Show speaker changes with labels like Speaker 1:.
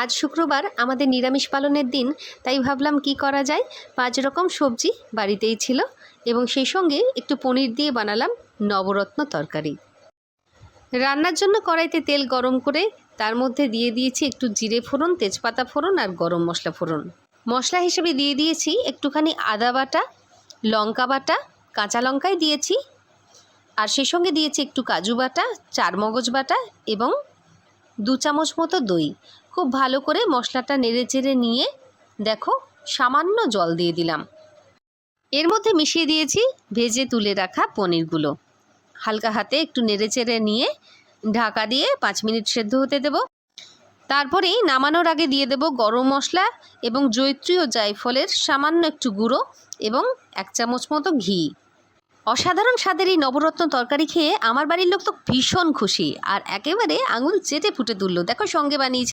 Speaker 1: আজ শুক্রবার আমাদের নিরামিষ পালনের দিন, তাই ভাবলাম কি করা যায়। 5 রকম সবজি বাড়িতেই ছিল এবং সেই সঙ্গে একটু পনির দিয়ে বানালাম নবরত্ন তরকারি। রান্নার জন্য কড়াইতে তেল গরম করে তার মধ্যে দিয়ে দিয়েছি একটু জিরে ফোড়ন, তেজপাতা ফোড়ন আর গরম মশলা ফোড়ন। মশলা হিসেবে দিয়ে দিয়েছি একটুখানি আদা বাটা, লঙ্কা বাটা, কাঁচা লঙ্কাই দিয়েছি, আর সেই সঙ্গে দিয়েছি একটু কাজু বাটা, চারমগজ বাটা এবং 2 চামচ মতো দই। খুব ভালো করে মশলাটা নেড়েচেড়ে নিয়ে দেখো সামান্য জল দিয়ে দিলাম। এর মধ্যে মিশিয়ে দিয়েছি ভেজে তুলে রাখা পনিরগুলো। হালকা হাতে একটু নেড়েচেড়ে নিয়ে ঢাকা দিয়ে 5 মিনিট সেদ্ধ হতে দেব। তারপরেই নামানোর আগে দিয়ে দেব গরম মশলা এবং জয়িত্রী ও জায়ফলের সামান্য একটু গুঁড়ো এবং 1 চামচ মতো ঘি। অসাধারণ স্বাদের এই নবরত্ন তরকারি খেয়ে আমার বাড়ির লোক তো ভীষণ খুশি আর একেবারে আঙুল চেটে ফুটে তুললো। দেখো সঙ্গে বানিয়েছি